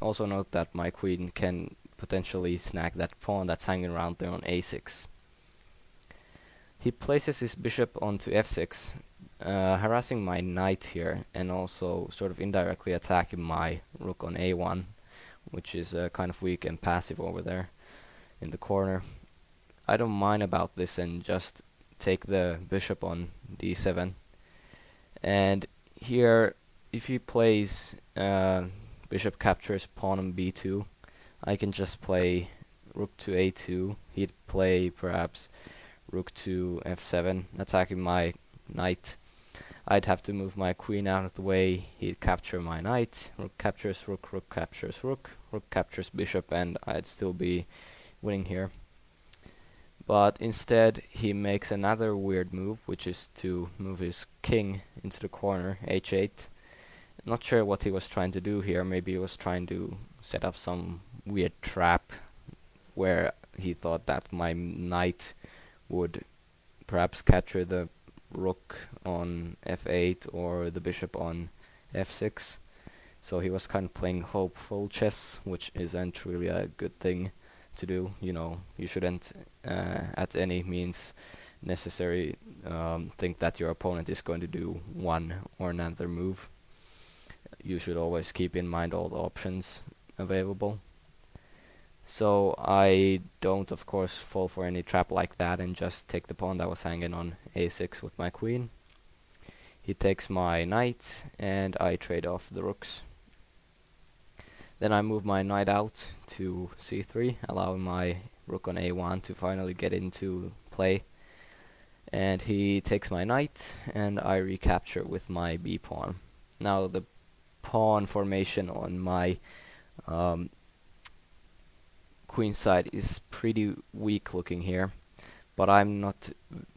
also note that my queen can potentially snag that pawn that's hanging around there on a6. He places his bishop onto f6, harassing my knight here, and also sort of indirectly attacking my rook on a1, which is kind of weak and passive over there in the corner. I don't mind about this and just take the bishop on d7. And here, if he plays bishop captures pawn on b2, I can just play rook to a2. He'd play perhaps rook to f7, attacking my knight. I'd have to move my queen out of the way. He'd capture my knight. Rook captures rook, rook captures rook, rook captures bishop, and I'd still be winning here. But instead, he makes another weird move, which is to move his king into the corner, h8. Not sure what he was trying to do here. Maybe he was trying to set up some weird trap where he thought that my knight would perhaps capture the rook on f8 or the bishop on f6. So he was kind of playing hopeful chess, which isn't really a good thing to do. You know, you shouldn't at any means necessary think that your opponent is going to do one or another move. You should always keep in mind all the options available. So I don't, of course, fall for any trap like that and just take the pawn that was hanging on a6 with my queen. He takes my knight, and I trade off the rooks. Then I move my knight out to c3, allowing my rook on a1 to finally get into play. And he takes my knight, and I recapture with my b-pawn. Now the pawn formation on my queen side is pretty weak looking here, but I'm not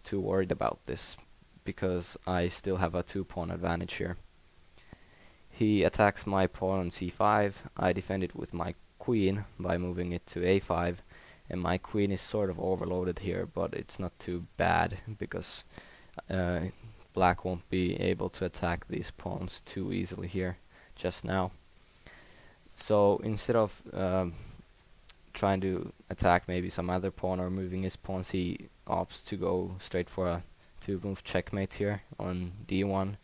too worried about this because I still have a 2-pawn advantage here. He attacks my pawn on c5. I defend it with my queen by moving it to a5, and my queen is sort of overloaded here, but it's not too bad because black won't be able to attack these pawns too easily here just now. So instead of trying to attack maybe some other pawn or moving his pawns, he opts to go straight for a 2-move checkmate here on d1.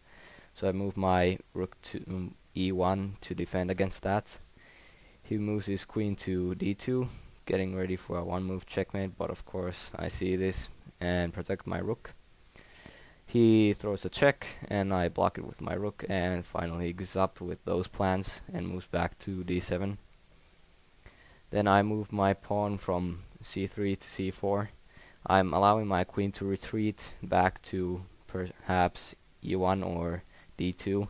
So I move my rook to e1 to defend against that. He moves his queen to d2, getting ready for a 1-move checkmate, but of course I see this and protect my rook. He throws a check, and I block it with my rook, and finally he gives up with those plans and moves back to d7. Then I move my pawn from c3 to c4. I'm allowing my queen to retreat back to perhaps e1 or d2.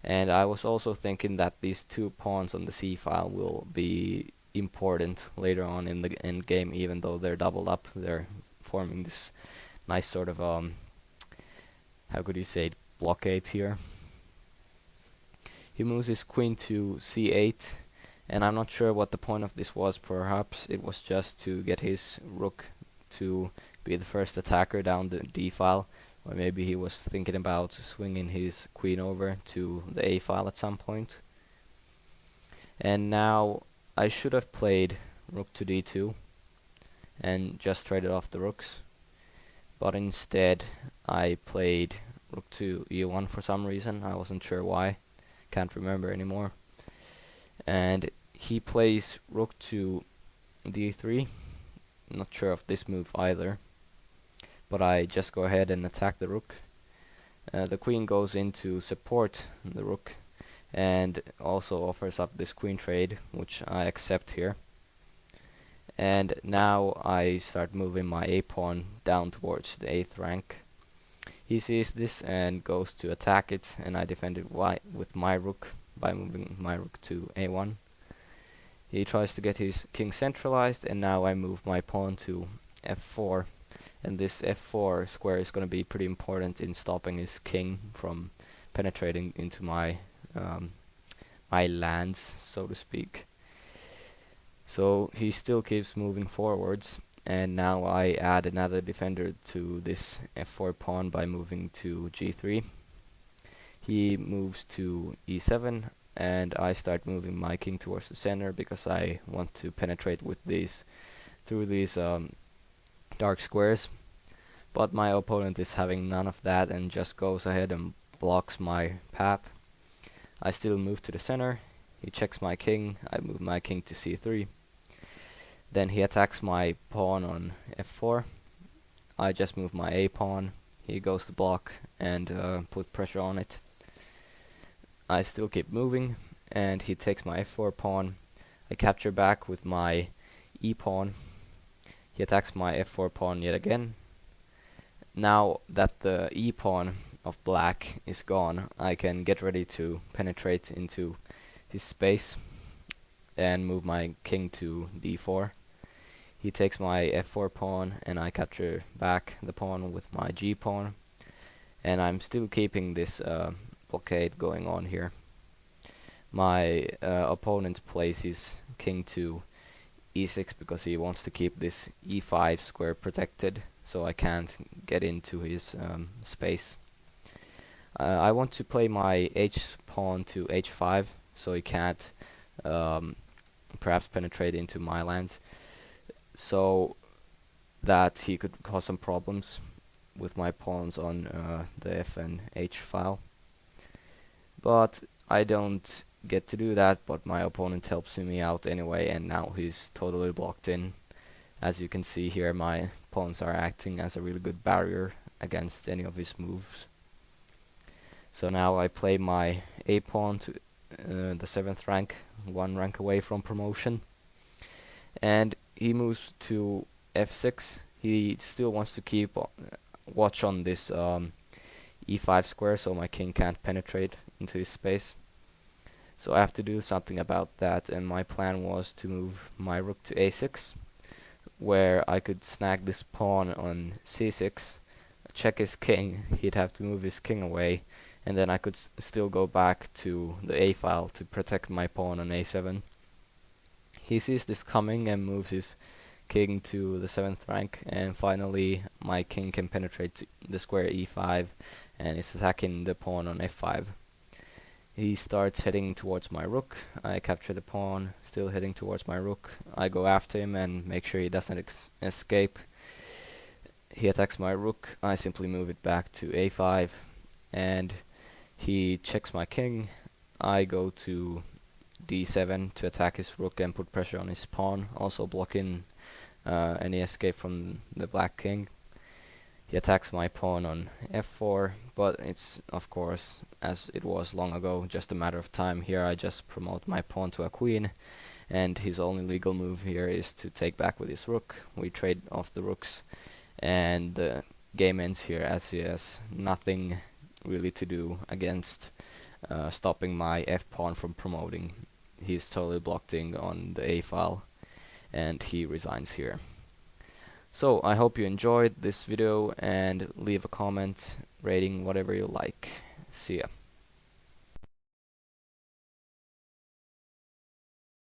And I was also thinking that these 2 pawns on the c file will be important later on in the endgame, even though they're doubled up. They're forming this nice sort of, how could you say it, blockade here. He moves his queen to c8. And I'm not sure what the point of this was. Perhaps it was just to get his rook to be the first attacker down the d-file, or maybe he was thinking about swinging his queen over to the a-file at some point. And now I should have played rook to d2 and just traded off the rooks, but instead I played rook to e1 for some reason. I wasn't sure why, can't remember anymore. And he plays rook to d3. Not sure of this move either, but I just go ahead and attack the rook. The queen goes in to support the rook and also offers up this queen trade, which I accept here. And now I start moving my a-pawn down towards the 8th rank. He sees this and goes to attack it, and I defend it with my rook by moving my rook to a1. He tries to get his king centralized, and now I move my pawn to f4. And this f4 square is going to be pretty important in stopping his king from penetrating into my my lands, so to speak. So he still keeps moving forwards, and now I add another defender to this f4 pawn by moving to g3. He moves to e7, and I start moving my king towards the center because I want to penetrate with these through these dark squares. But my opponent is having none of that and just goes ahead and blocks my path. I still move to the center. He checks my king. I move my king to c3. Then he attacks my pawn on f4. I just move my a pawn. He goes to block and put pressure on it. I still keep moving, and he takes my f4 pawn. I capture back with my e pawn. He attacks my f4 pawn yet again. Now that the e pawn of black is gone, I can get ready to penetrate into his space and move my king to d4. He takes my f4 pawn, and I capture back the pawn with my g pawn, and I'm still keeping this blockade going on here. My opponent plays his king to e6 because he wants to keep this e5 square protected, so I can't get into his space. I want to play my h pawn to h5 so he can't perhaps penetrate into my lands, so that he could cause some problems with my pawns on the f and h file. But I don't get to do that, but my opponent helps me out anyway, and now he's totally blocked in. As you can see here, my pawns are acting as a really good barrier against any of his moves. So now I play my a pawn to the 7th rank, 1 rank away from promotion, and he moves to f6. He still wants to keep watch on this e5 square so my king can't penetrate into his space. So I have to do something about that, and my plan was to move my rook to a6, where I could snag this pawn on c6, check his king. He'd have to move his king away, and then I could still go back to the a file to protect my pawn on a7. He sees this coming and moves his king to the 7th rank, and finally my king can penetrate to the square e5 and is attacking the pawn on f5. He starts heading towards my rook. I capture the pawn, still heading towards my rook. I go after him and make sure he doesn't escape. He attacks my rook. I simply move it back to a5, and he checks my king. I go to d7 to attack his rook and put pressure on his pawn, also blocking any escape from the black king. He attacks my pawn on f4, but it's, of course, as it was long ago, just a matter of time. Here I just promote my pawn to a queen, and his only legal move here is to take back with his rook. We trade off the rooks, and the game ends here, as he has nothing really to do against stopping my f pawn from promoting. He's totally blocked in on the a file, and he resigns here. So I hope you enjoyed this video, and leave a comment rating whatever you like. See ya.